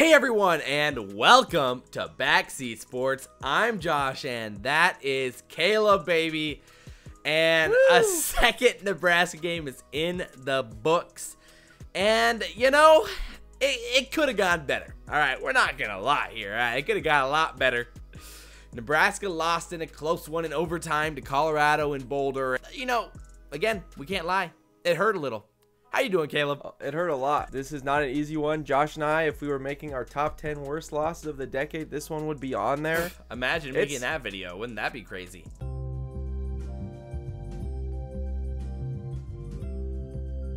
Hey everyone, and welcome to Backseat Sports. I'm Josh, and that is Caleb, baby. And a second Nebraska game is in the books. And, you know, it could have gone better. All right, we're not going to lie here. All right, it could have got a lot better. Nebraska lost in a close one in overtime to Colorado in Boulder. You know, again, we can't lie. It hurt a little. How you doing, Caleb? It hurt a lot. This is not an easy one. Josh and I, if we were making our top 10 worst losses of the decade, this one would be on there. Imagine making that video. Wouldn't that be crazy?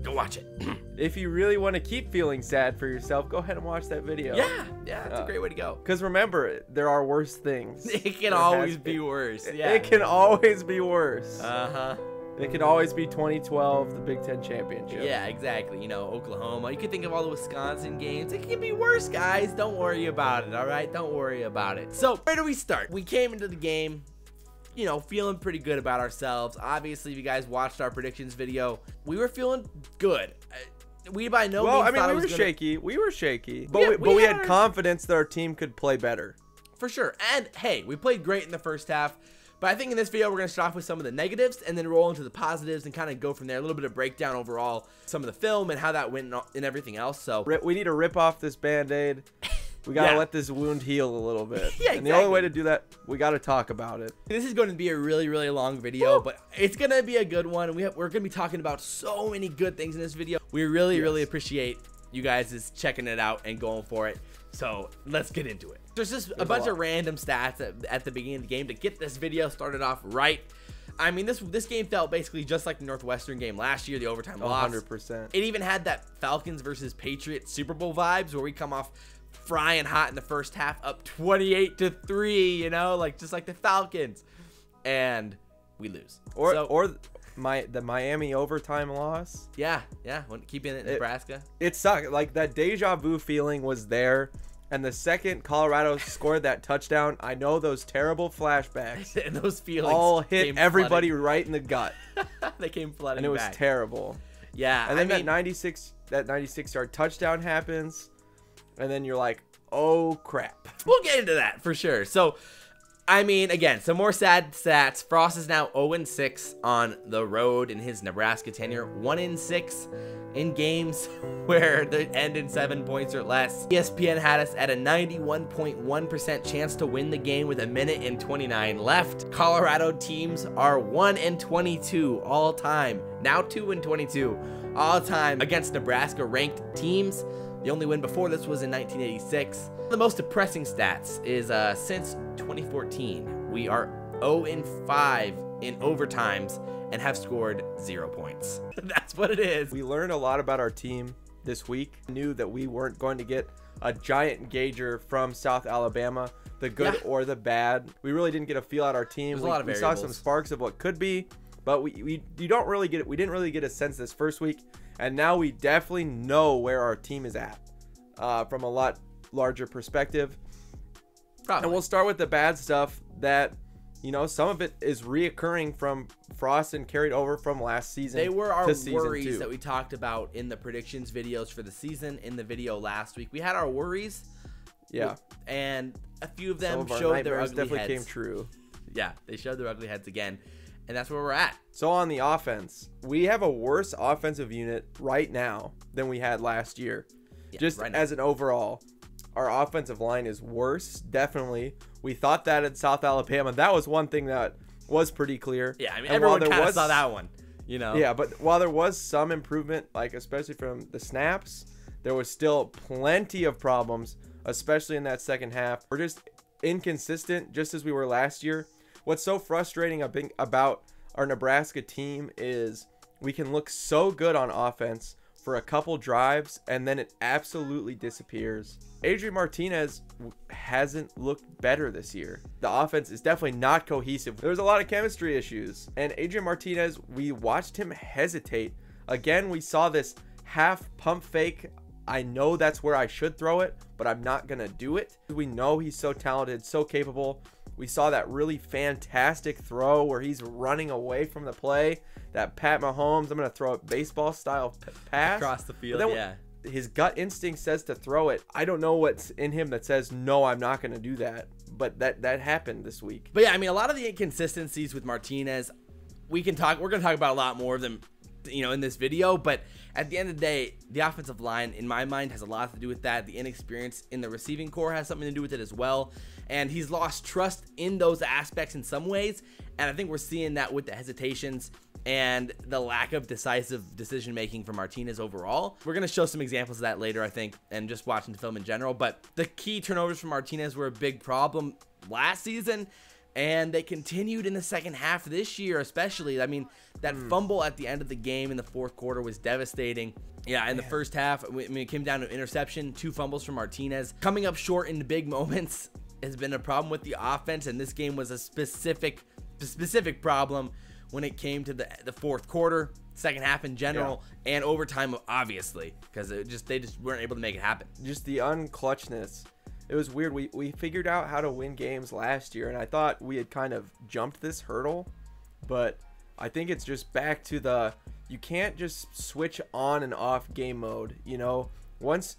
Go watch it. If you really want to keep feeling sad for yourself, go ahead and watch that video. Yeah, that's a great way to go. Because remember, there are worse things. It can always be worse. Yeah. It can always be worse. Uh-huh. It could always be 2012, the Big Ten Championship. Yeah, exactly. You know, Oklahoma. You could think of all the Wisconsin games. It can be worse, guys. Don't worry about it, all right? Don't worry about it. So, where do we start? We came into the game, you know, feeling pretty good about ourselves. Obviously, if you guys watched our predictions video, we were feeling good. We by no means we were shaky. We were shaky. But we had confidence that our team could play better. For sure. And, hey, we played great in the first half. But I think in this video, we're going to start off with some of the negatives and then roll into the positives and kind of go from there. A little bit of breakdown overall, some of the film and how that went and everything else. So we need to rip off this Band-Aid. We got to let this wound heal a little bit. Yeah, and the only way to do that, we got to talk about it. This is going to be a really, really long video, but it's going to be a good one. We're going to be talking about so many good things in this video. We really, really appreciate you guys just checking it out and going for it. So let's get into it. There's just a bunch of random stats at the beginning of the game to get this video started off right. I mean, this game felt basically just like the Northwestern game last year, the overtime loss. 100%. It even had that Falcons versus Patriots Super Bowl vibes where we come off frying hot in the first half, up 28-3, you know, like just like the Falcons, and we lose. Or the Miami overtime loss. Yeah, keeping it in Nebraska. It sucked. Like that deja vu feeling was there. And the second Colorado scored that touchdown, I know those terrible flashbacks and those feelings all hit everybody right in the gut. They came flooding and it was back. terrible. Yeah, and then that 96-yard touchdown happens, and then you're like, oh crap. We'll get into that for sure. So, I mean, again, some more sad stats. Frost is now 0-6 on the road in his Nebraska tenure. 1-6 in games where they end in 7 points or less. ESPN had us at a 91.1% chance to win the game with 1:29 left. Colorado teams are 1-22 all time. Now 2-22 all time against Nebraska ranked teams. The only win before this was in 1986. The most depressing stats is since 2014, we are 0-5 in overtimes and have scored 0 points. That's what it is. We learned a lot about our team this week. Knew that we weren't going to get a giant gauger from South Alabama, the good or the bad. We really didn't get a feel out our team. We saw some sparks of what could be, but we didn't really get a sense this first week, and now we definitely know where our team is at from a lot larger perspective. Probably. And we'll start with the bad stuff that, you know, some of it is reoccurring from Frost and carried over from last season. They were our worries that we talked about in the predictions videos for the season. In the video last week, we had our worries. Yeah. And a few of them showed their ugly definitely heads. Came true. Yeah, they showed their ugly heads again. And that's where we're at. So on the offense, we have a worse offensive unit right now than we had last year. Yeah, just right as an overall. Our offensive line is worse, definitely. We thought that at South Alabama. That was one thing that was pretty clear. Yeah, I mean, everyone kind of saw that one, you know. Yeah, but while there was some improvement, like especially from the snaps, there was still plenty of problems, especially in that second half. We're just inconsistent, just as we were last year. What's so frustrating about our Nebraska team is we can look so good on offense for a couple drives, and then it absolutely disappears. Adrian Martinez hasn't looked better this year. The offense is definitely not cohesive. There's a lot of chemistry issues. And Adrian Martinez, we watched him hesitate. Again, we saw this half pump fake. I know that's where I should throw it, but I'm not going to do it. We know he's so talented, so capable. We saw that really fantastic throw where he's running away from the play. That Pat Mahomes, I'm going to throw a baseball style pass. Across the field, His gut instinct says to throw it. I don't know what's in him that says, no, I'm not going to do that. But that happened this week. But yeah, I mean, a lot of the inconsistencies with Martinez, we're going to talk about a lot more of them, in this video. But at the end of the day, the offensive line, in my mind, has a lot to do with that. The inexperience in the receiving core has something to do with it as well. And he's lost trust in those aspects in some ways. And I think we're seeing that with the hesitations and the lack of decisive decision making for Martinez overall. We're going to show some examples of that later, I think, and just watching the film in general. But the key turnovers for Martinez were a big problem last season, and they continued in the second half this year, especially. I mean, that fumble at the end of the game in the fourth quarter was devastating. Yeah, in the first half, it came down to interception, 2 fumbles from Martinez. Coming up short in the big moments has been a problem with the offense, and this game was a specific problem when it came to the fourth quarter, second half in general, and overtime, obviously, because they just weren't able to make it happen. Just the unclutchness. It was weird. We figured out how to win games last year, and I thought we had kind of jumped this hurdle, but I think it's just back to you can't just switch on and off game mode. Once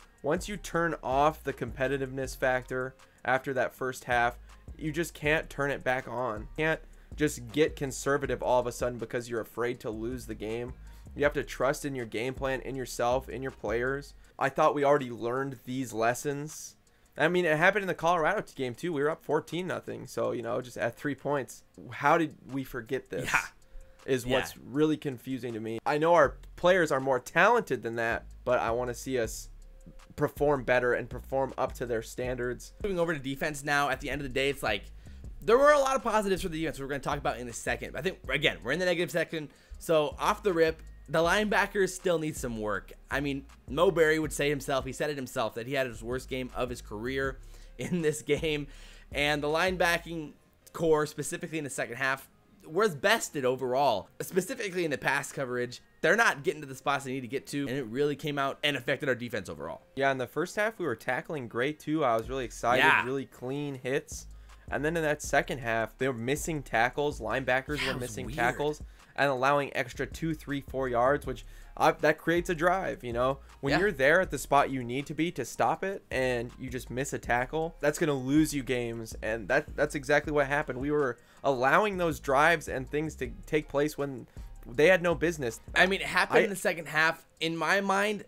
you turn off the competitiveness factor after that first half, you just can't turn it back on. You can't just get conservative all of a sudden because you're afraid to lose the game. You have to trust in your game plan, in yourself, in your players. I thought we already learned these lessons. I mean, it happened in the Colorado game too. We were up 14-0, so just at 3 points. How did we forget this? Is what's really confusing to me. I know our players are more talented than that, but I want to see us perform better and perform up to their standards. Moving over to defense now, at the end of the day, it's like there were a lot of positives for the defense we're going to talk about in a second. But I think, again, we're in the negative section. So off the rip, the linebackers still need some work. I mean, Mo Berry would say himself, he said it himself, that he had his worst game of his career in this game. And the linebacking core, specifically in the second half, was bested overall. Specifically in the pass coverage, they're not getting to the spots they need to get to, and it really came out and affected our defense overall. Yeah, in the first half, we were tackling great too. I was really excited, really clean hits. And then in that second half, they were missing tackles. Linebackers were missing tackles and allowing extra 2, 3, 4 yards, which that creates a drive. When you're there at the spot you need to be to stop it, and you just miss a tackle, that's going to lose you games. And that's exactly what happened. We were allowing those drives and things to take place when they had no business. I mean, it happened in the second half. In my mind,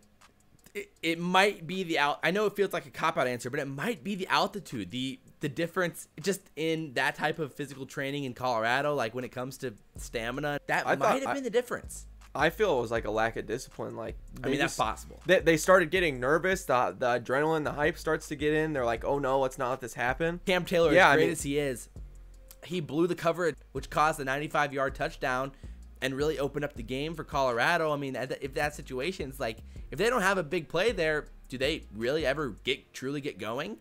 it might be I know it feels like a cop-out answer, but it might be the altitude, the difference just in that type of physical training in Colorado, like when it comes to stamina, that might have been the difference. I feel it was like a lack of discipline. That's possible. They started getting nervous. The adrenaline, the hype starts to get in. They're like, oh no, let's not let this happen. Cam Taylor, as great as he is, he blew the coverage, which caused the 95-yard touchdown and really opened up the game for Colorado. I mean, if that situation's like, if they don't have a big play there, do they really ever truly get going?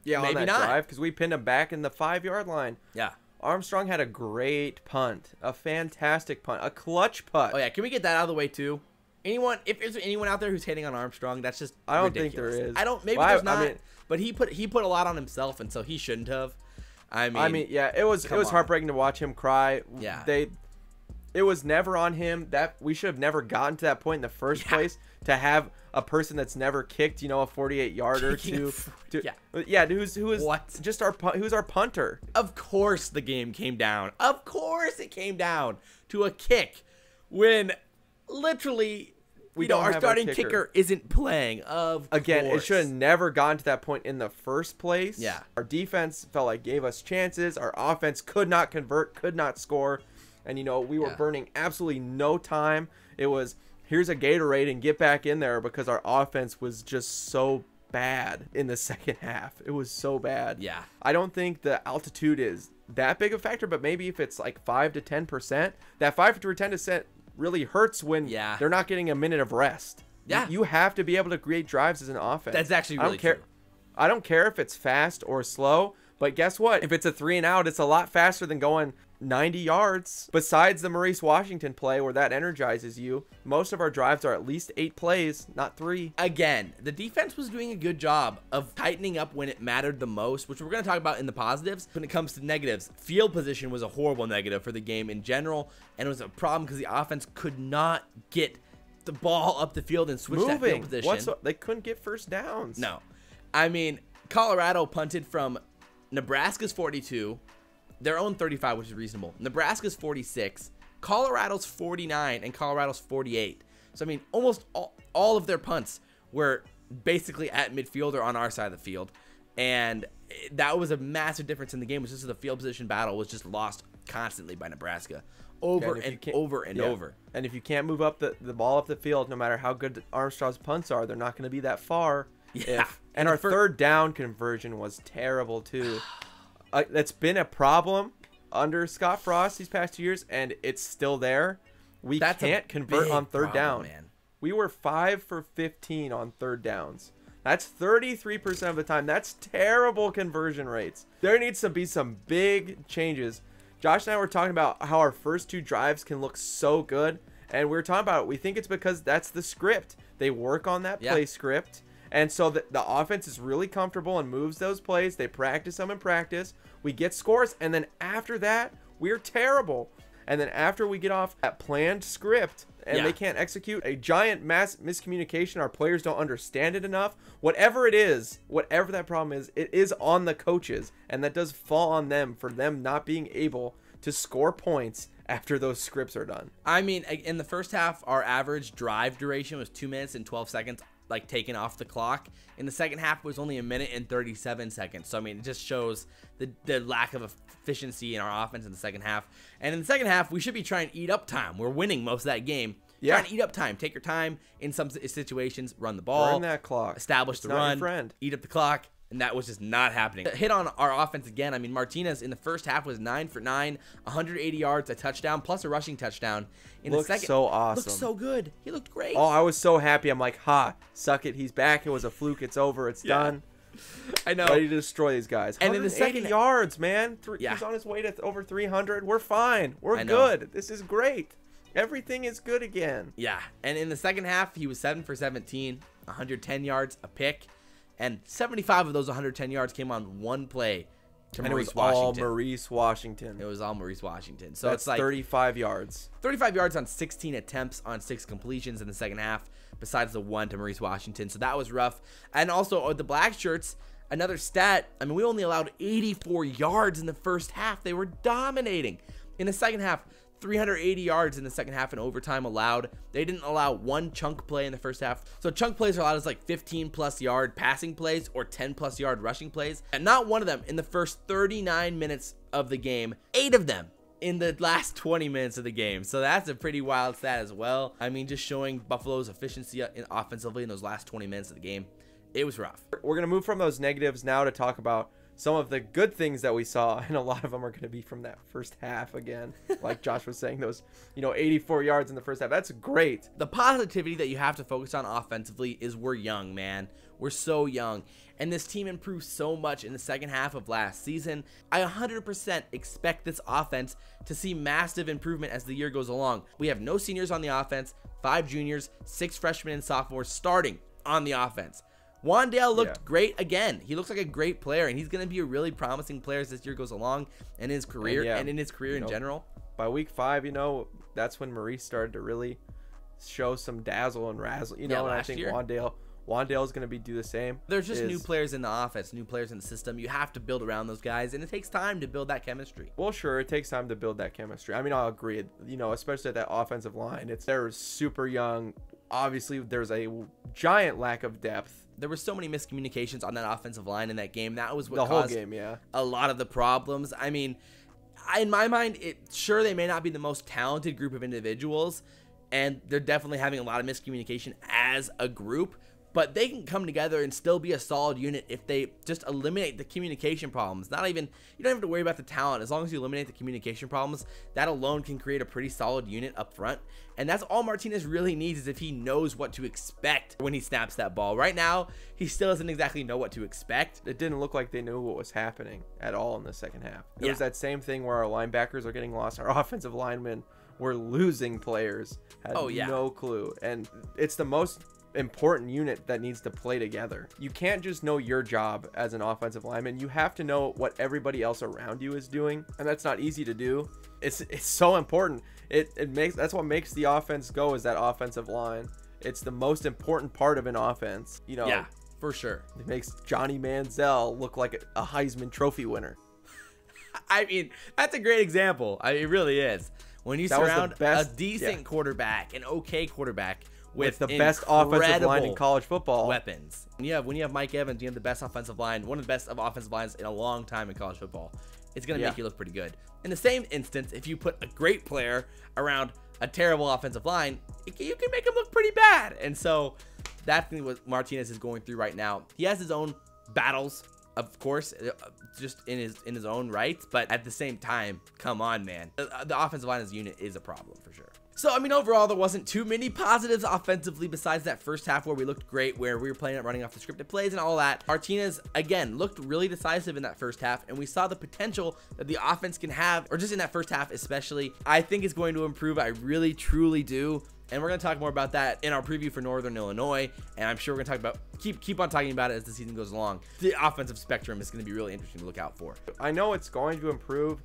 Yeah, maybe on that not. drive, because we pinned him back in the 5-yard line. Yeah. Armstrong had a great punt, a fantastic punt, a clutch punt. Oh yeah, can we get that out of the way too? If there's anyone out there who's hating on Armstrong, that's just I don't ridiculous. think there is. I don't. Maybe there's not. But he put a lot on himself, and so he shouldn't have. I mean, yeah, it was heartbreaking to watch him cry. Yeah. It was never on him. That we should have never gotten to that point in the first place, to have a person that's never kicked, a 48-yarder who's our punter. Of course the game came down. Of course it came down to a kick when literally our starting kicker isn't playing. Again, it should have never gotten to that point in the first place. Yeah. Our defense felt like gave us chances. Our offense could not convert, could not score. And, we were burning absolutely no time. It was, here's a Gatorade and get back in there, because our offense was just so bad in the second half. It was so bad. Yeah. I don't think the altitude is that big of a factor, but maybe if it's like 5 to 10%, that 5 to 10% really hurts when they're not getting a minute of rest. Yeah. You have to be able to create drives as an offense. That's actually really true. I don't care if it's fast or slow, but guess what? If it's a 3 and out, it's a lot faster than going 90 yards. Besides the Maurice Washington play where that energizes you, most of our drives are at least 8 plays, not 3. Again, the defense was doing a good job of tightening up when it mattered the most, which we're going to talk about in the positives. When it comes to negatives, field position was a horrible negative for the game in general, and it was a problem because the offense could not get the ball up the field and switch that field position. They couldn't get first downs. No. I mean, Colorado punted from Nebraska's 42, their own 35, which is reasonable. Nebraska's 46, Colorado's 49, and Colorado's 48. So, I mean, almost all of their punts were basically at midfield or on our side of the field. And that was a massive difference in the game. Was just the field position battle was just lost constantly by Nebraska over and over. And if you can't move up the ball up the field, no matter how good Armstrong's punts are, they're not going to be that far. Yeah. And our third down conversion was terrible too. That's been a problem under Scott Frost these past 2 years, and it's still there. We can't convert on third down. Man. We were 5 for 15 on third downs. That's 33% of the time. That's terrible conversion rates. There needs to be some big changes. Josh and I were talking about how our first 2 drives can look so good, and we were talking about it. We think it's because that's the script. They work on that play script, and so the offense is really comfortable and moves those plays. They practice them in practice. We get scores, and then after that, we're terrible. And then after we get off that planned script and they can't execute, a giant mass miscommunication, our players don't understand it enough. Whatever it is, whatever that problem is, it is on the coaches. And that does fall on them for them not being able to score points after those scripts are done. I mean, in the first half, our average drive duration was 2 minutes and 12 seconds, like taken off the clock. In the second half, it was only 1 minute and 37 seconds. So, I mean, it just shows the lack of efficiency in our offense in the second half. And in the second half, we should be trying to eat up time. We're winning most of that game. Yeah. Trying to eat up time. Take your time in some situations. Run the ball. Burn that clock. Establish the run. Eat up the clock. And that was just not happening. Hit on our offense again. I mean, Martinez in the first half was 9 for 9, 180 yards, a touchdown, plus a rushing touchdown. In the second, so awesome. Looked so good. He looked great. Oh, I was so happy. I'm like, suck it. He's back. It was a fluke. It's over. It's done. I know. Ready to destroy these guys. And in the second yards, man. He's on his way to over 300. We're fine. We're good. This is great. Everything is good again. Yeah. And in the second half, he was 7 for 17, 110 yards, a pick. And 75 of those 110 yards came on one play to Maurice Washington. All Maurice Washington. It was all Maurice Washington. So that's it's like 35 yards. 35 yards on 16 attempts on 6 completions in the second half, besides the one to Maurice Washington. So that was rough. And also the Blackshirts, another stat. I mean, we only allowed 84 yards in the first half. They were dominating. In the second half, 380 yards in the second half in overtime allowed. They didn't allow one chunk play in the first half. So chunk plays are allowed as like 15+ yard passing plays or 10+ yard rushing plays. And not one of them in the first 39 minutes of the game. 8 of them in the last 20 minutes of the game. So that's a pretty wild stat as well. I mean, just showing Buffalo's efficiency offensively in those last 20 minutes of the game. It was rough. We're going to move from those negatives now to talk about some of the good things that we saw, and a lot of them are going to be from that first half again. Like Josh was saying, those 84 yards in the first half. That's great. The positivity that you have to focus on offensively is we're young, man. We're so young. And this team improved so much in the second half of last season. I 100% expect this offense to see massive improvement as the year goes along. We have no seniors on the offense, 5 juniors, 6 freshmen and sophomores starting on the offense. Wandale looked great again. He looks like a great player, and he's going to be a really promising player as this year goes along in his career and in his career in general. By week 5, that's when Maurice started to really show some dazzle and razzle. And I think Wandale is going to do the same. There's just new players in the offense, new players in the system. You have to build around those guys, and it takes time to build that chemistry. Well, sure, it takes time to build that chemistry. I mean, I'll agree. Especially at that offensive line, they're super young. Obviously, there's a giant lack of depth. There were so many miscommunications on that offensive line in that game. That was what caused the whole game, a lot of the problems. I mean, in my mind, sure, they may not be the most talented group of individuals, and they're definitely having a lot of miscommunication as a group, but they can come together and still be a solid unit if they just eliminate the communication problems. You don't have to worry about the talent. As long as you eliminate the communication problems, that alone can create a pretty solid unit up front. And that's all Martinez really needs, is if he knows what to expect when he snaps that ball. Right now, he still doesn't exactly know what to expect. It didn't look like they knew what was happening at all in the second half. It was that same thing where our linebackers are getting lost. Our offensive linemen were losing players. Had no clue. And it's the most important unit that needs to play together. You can't just know your job as an offensive lineman. You have to know what everybody else around you is doing, and that's not easy to do. It's so important. That's what makes the offense go, is that offensive line. It's the most important part of an offense. You know, yeah, for sure. It makes Johnny Manziel look like a Heisman Trophy winner. I mean, that's a great example. It really is. When you surround a decent quarterback, an okay quarterback, with the best offensive line in college football, weapons. When you have Mike Evans, you have the best offensive line, one of the best offensive lines in a long time in college football. It's going to make you look pretty good. In the same instance, if you put a great player around a terrible offensive line, you can make him look pretty bad. And so that's what Martinez is going through right now. He has his own battles, of course, just in his own rights, but at the same time, come on, man. The offensive line as a unit is a problem for sure. So, I mean, overall, there wasn't too many positives offensively besides that first half where we looked great, where we were playing it running off the scripted plays and all that. Martinez, again, looked really decisive in that first half, and we saw the potential that the offense can have, or just in that first half especially. I think it's going to improve. I really, truly do. And we're going to talk more about that in our preview for Northern Illinois. And I'm sure we're going to talk about, keep on talking about it as the season goes along. The offensive spectrum is going to be really interesting to look out for. I know it's going to improve.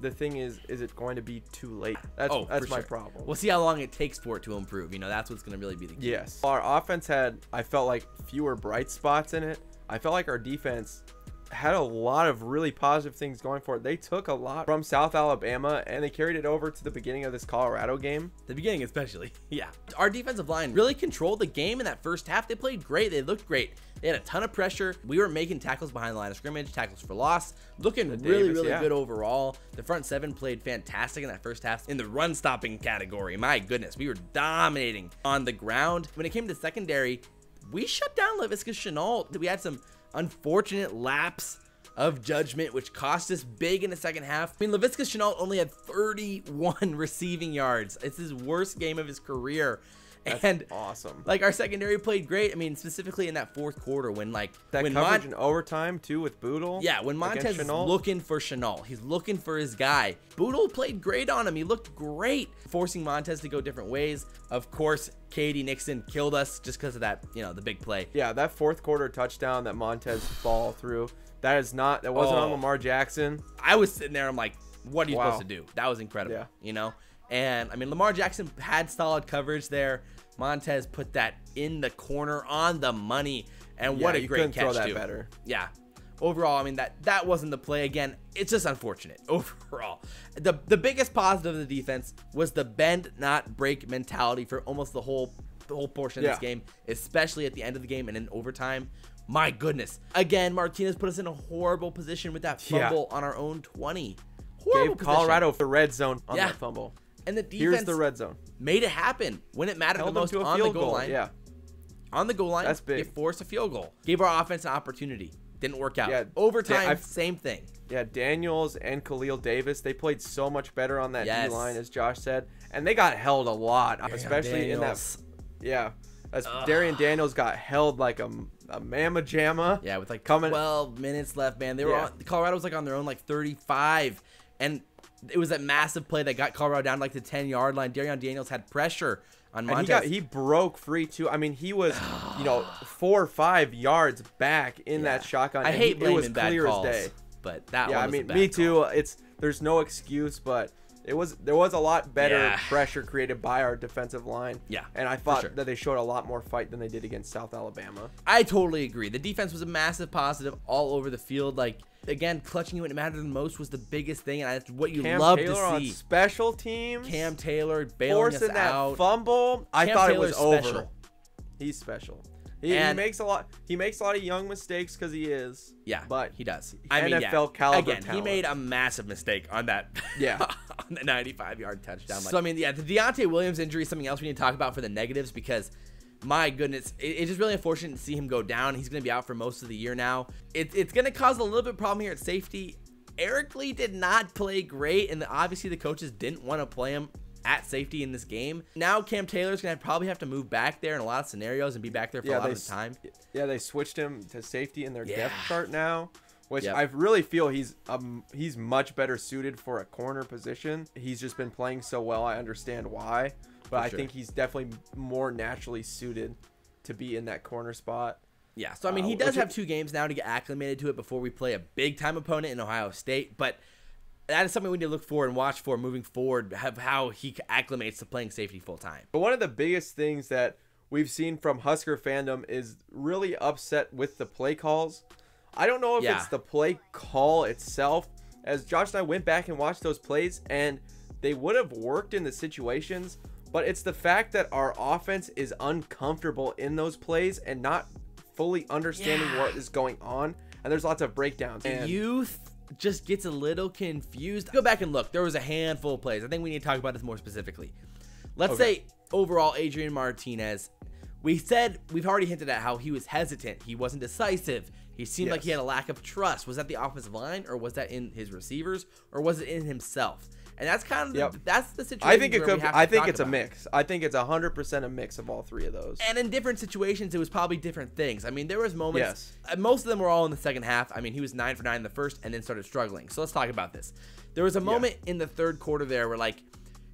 The thing is it going to be too late? That's my problem. We'll see how long it takes for it to improve. You know, that's what's going to really be the key. Yes. Our offense had, I felt like, fewer bright spots in it. I felt like our defense had a lot of really positive things going for it. They took a lot from South Alabama and they carried it over to the beginning of this Colorado game. The beginning especially. Yeah. Our defensive line really controlled the game in that first half. They played great. They looked great. They had a ton of pressure. We were making tackles behind the line of scrimmage, tackles for loss, looking really good overall. The front seven played fantastic in that first half in the run stopping category. My goodness, we were dominating on the ground. When it came to secondary, we shut down Laviska Shenault. We had some unfortunate lapse of judgment, which cost us big in the second half. I mean, Laviska Shenault only had 31 receiving yards. It's his worst game of his career. That's awesome. Like, our secondary played great. I mean, specifically in that fourth quarter when coverage in overtime too with Bootle. Yeah, when Montez is looking for Shenault, he's looking for his guy. Bootle played great on him. He looked great, forcing Montez to go different ways. Of course, Katie Nixon killed us just because of that, you know, the big play. Yeah, that fourth quarter touchdown that Montez ball through, that wasn't on Lamar Jackson. I was sitting there, I'm like, what are you supposed to do? That was incredible, you know? And, I mean, Lamar Jackson had solid coverage there. Montez put that in the corner on the money. And what a great catch, throw that too. Better. Yeah. Overall, I mean, that wasn't the play. Again, it's just unfortunate overall. The biggest positive of the defense was the bend, not break mentality for almost the whole portion of this game, especially at the end of the game and in overtime. My goodness. Again, Martinez put us in a horrible position with that fumble on our own 20. Gave Colorado the red zone on that fumble. And the defense Here's the red zone. Made it happen when it mattered the most on the goal line. Yeah. On the goal line, that's big. It forced a field goal. Gave our offense an opportunity. Didn't work out. Yeah, overtime, same thing. Yeah, Daniels and Khalil Davis, they played so much better on that D-line, as Josh said. And they got held a lot, especially in that. Yeah. Darian Daniels got held like a mamma jamma. Yeah, with like 12 minutes left, man. They were on, Colorado was like on their own like 35. And it was that massive play that got Colorado down like the 10-yard line. Darian Daniels had pressure on Montez. And he broke free too. I mean, he was, 4 or 5 yards back in that shotgun. I hate blaming it was bad clear calls, as day. But that one was I mean, a bad me call. too. There's no excuse, but there was a lot better pressure created by our defensive line. Yeah. And I thought that they showed a lot more fight than they did against South Alabama. I totally agree. The defense was a massive positive all over the field. Like, again, clutching when it mattered the most was the biggest thing, and that's what you love to see. On special teams. Cam Taylor bailing us out. That fumble. I thought it was special. Over. He's special. He makes a lot. He makes a lot of young mistakes because he is. Yeah, but he does. NFL caliber talent. He made a massive mistake on that. Yeah, on the 95-yard touchdown. So I mean, the Deontay Williams injury is something else we need to talk about for the negatives because, my goodness, it's just really unfortunate to see him go down. He's going to be out for most of the year now. It's going to cause a little bit of problem here at safety. Eric Lee did not play great, and obviously the coaches didn't want to play him at safety in this game. Now Cam Taylor's gonna probably have to move back there in a lot of scenarios and be back there for a lot of the time. Yeah, they switched him to safety in their depth chart now, which I really feel he's much better suited for a corner position. He's just been playing so well. I understand why, but I think he's definitely more naturally suited to be in that corner spot. Yeah, so I mean, he does have 2 games now to get acclimated to it before we play a big-time opponent in Ohio State, but that is something we need to look for and watch for moving forward, how he acclimates to playing safety full-time. But one of the biggest things that we've seen from Husker fandom is really upset with the play calls. I don't know if it's the play call itself, as Josh and I went back and watched those plays, and they would have worked in the situations, but it's the fact that our offense is uncomfortable in those plays and not fully understanding what is going on, and there's lots of breakdowns. And youth just gets a little confused. Go back and look. There was a handful of plays. I think we need to talk about this more specifically. Let's say overall Adrian Martinez. We've already hinted at how he was hesitant. He wasn't decisive. He seemed like he had a lack of trust. Was that the offensive line, or was that in his receivers, or was it in himself? And that's kind of that's the situation. I think it could. I think it's a mix. I think it's 100% a mix of all 3 of those. And in different situations, it was probably different things. I mean, there was moments. Most of them were all in the second half. I mean, he was 9 for 9 in the first, and then started struggling. So let's talk about this. There was a moment in the third quarter there where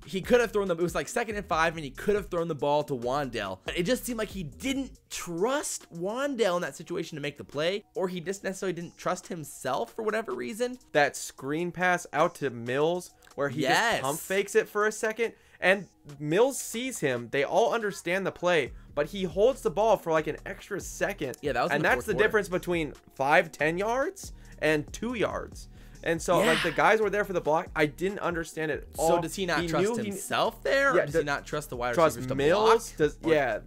he could have thrown it was like 2nd and 5, and he could have thrown the ball to Wandale. It just seemed like he didn't trust Wandale in that situation to make the play, or he just necessarily didn't trust himself for whatever reason. That screen pass out to Mills, where he just pump fakes it for a second, and Mills sees him. They all understand the play, but he holds the ball for like an extra second. Yeah, that was and that's the difference between 5-10 yards and 2 yards. And so, like, the guys were there for the block. I didn't understand it all. So does he not trust himself there? Or does he not trust the wide receivers to Mills? block?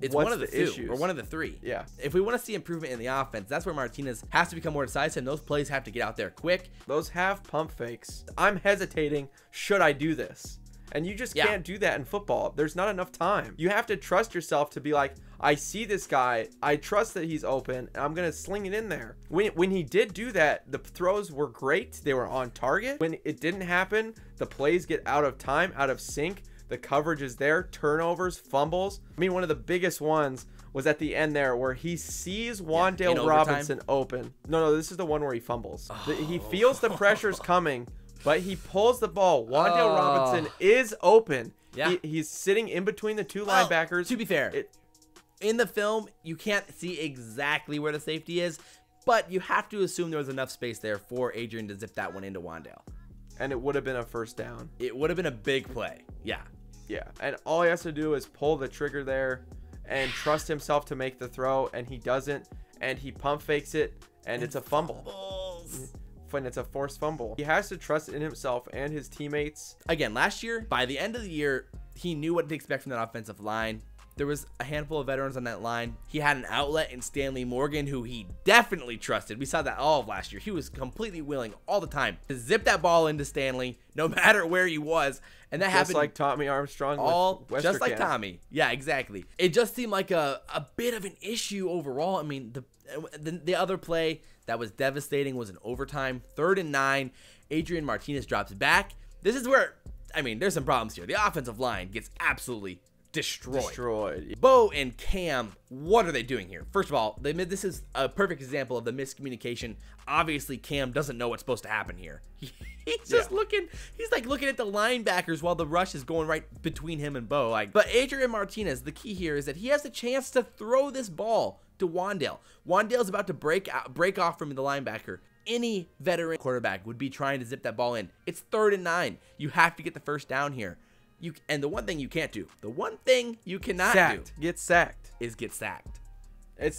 It's one of the 2 issues? or one of the 3. Yeah. If we want to see improvement in the offense, that's where Martinez has to become more decisive, and those plays have to get out there quick. Those half pump fakes, I'm hesitating. Should I do this? And you just can't do that in football. There's not enough time. You have to trust yourself to be like, I see this guy. I trust that he's open, and I'm going to sling it in there. When he did do that, the throws were great. They were on target. When it didn't happen, the plays get out of time, out of sync. The coverage is there, turnovers, fumbles. I mean, one of the biggest ones was at the end there where he sees Wandale Robinson open. No, this is the one where he fumbles. He feels the pressure's coming, but he pulls the ball. Wandale Robinson is open. Yeah. He's sitting in between the 2 linebackers. To be fair, in the film, you can't see exactly where the safety is, but you have to assume there was enough space there for Adrian to zip that one into Wandale. And it would have been a first down. It would have been a big play. Yeah. Yeah, and all he has to do is pull the trigger there and trust himself to make the throw, and he doesn't, and he pump fakes it, and it's a fumble. And it's a forced fumble. He has to trust in himself and his teammates. Again, last year, by the end of the year, he knew what to expect from that offensive line. There was a handful of veterans on that line. He had an outlet in Stanley Morgan, who he definitely trusted. We saw that all of last year. He was completely willing all the time to zip that ball into Stanley, no matter where he was. And that happened just like Tommy Armstrong just like Tommy. Yeah, exactly. It just seemed like a bit of an issue overall. I mean, the other play that was devastating was an overtime, 3rd and 9. Adrian Martinez drops back. This is where, I mean, there's some problems here. The offensive line gets absolutely destroyed. Bo and Cam, what are they doing here? First of all, this is a perfect example of the miscommunication. Obviously, Cam doesn't know what's supposed to happen here. He's just looking. He's like looking at the linebackers while the rush is going right between him and Bo. But Adrian Martinez, the key here is that he has a chance to throw this ball to Wandale. Wandale's about to break off from the linebacker. Any veteran quarterback would be trying to zip that ball in. It's 3rd and 9. You have to get the first down here. And the one thing you can't do, the one thing you cannot get sacked, is get sacked. You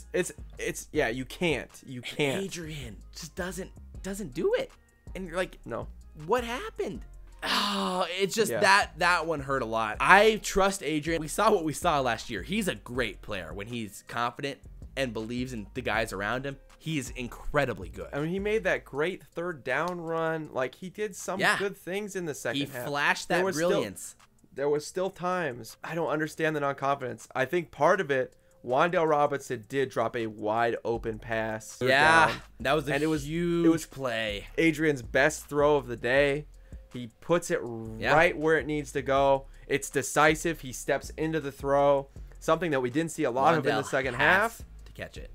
can't. And Adrian just doesn't do it. And you're like, no, what happened? Oh, it's just that one hurt a lot. I trust Adrian. We saw what we saw last year. He's a great player when he's confident and believes in the guys around him. He's incredibly good. I mean, he made that great 3rd down run. Like, he did some good things in the second half. He flashed that brilliance. There was still times. I don't understand the non-confidence. I think part of it, Wandale Robinson did drop a wide open pass. Yeah, that was huge play. Adrian's best throw of the day. He puts it right where it needs to go. It's decisive. He steps into the throw. Something that we didn't see a lot of in the second half. To catch it.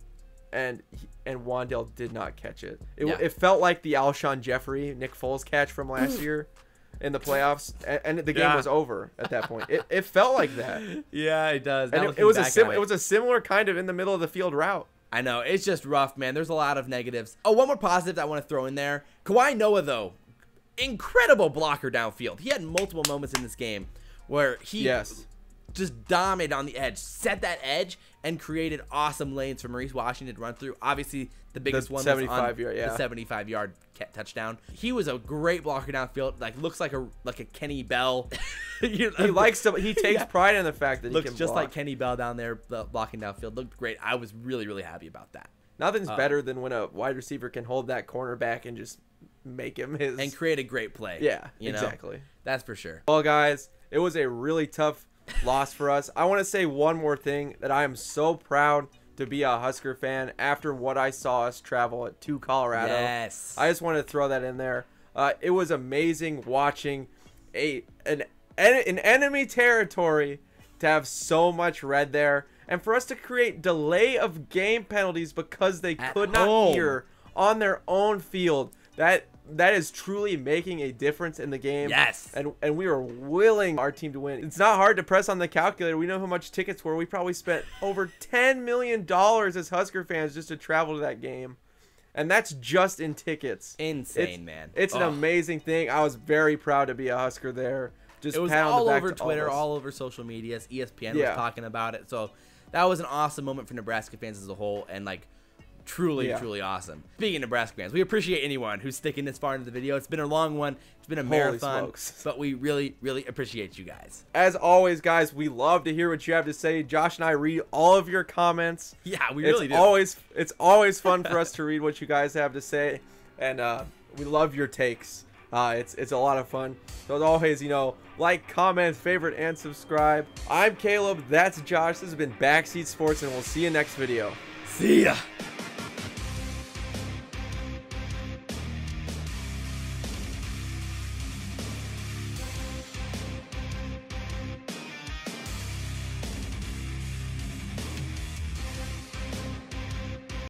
And Wandale did not catch it. It felt like the Alshon Jeffrey, Nick Foles catch from last year. in the playoffs, and the game was over at that point. It felt like that. Yeah, it does. And it was a similar kind of in the middle of the field route. I know, it's just rough, man. There's a lot of negatives. Oh, one more positive that I want to throw in there. Kawhi Noah, though, incredible blocker downfield. He had multiple moments in this game where he just dominated on the edge, set that edge, and created awesome lanes for Maurice Washington to run through. Obviously, the biggest one was on the 75-yard touchdown. He was a great blocker downfield. Like, looks like a Kenny Bell. You know, he takes pride in the fact that he can just block. like Kenny Bell down there blocking downfield. Looked great. I was really, really happy about that. Nothing's better than when a wide receiver can hold that cornerback and just make him his and create a great play. Yeah, you know? exactly. That's for sure. Well, guys, it was a really tough loss for us. I want to say one more thing, that I am so proud to be a Husker fan after what I saw us travel to Colorado. Yes. I just want to throw that in there. It was amazing watching an enemy territory to have so much red there, and for us to create delay of game penalties because they could not hear on their own field. That is truly making a difference in the game. Yes. And we were willing our team to win. It's not hard to press on the calculator. We know how much tickets were. We probably spent over $10 million as Husker fans just to travel to that game. And that's just in tickets. Insane, man. It's an amazing thing. I was very proud to be a Husker there. Just it was all over Twitter, all over social media. ESPN was talking about it. So that was an awesome moment for Nebraska fans as a whole. And, like, truly awesome. Speaking of Nebraska fans, we appreciate anyone who's sticking this far into the video. It's been a long one. It's been a marathon, but we really, really appreciate you guys. As always, guys, we love to hear what you have to say. Josh and I read all of your comments. Yeah, we really do. It's always fun for us to read what you guys have to say, and we love your takes. It's a lot of fun. So as always, you know, like, comment, favorite, and subscribe. I'm Caleb. That's Josh. This has been Backseat Sports, and we'll see you next video. See ya.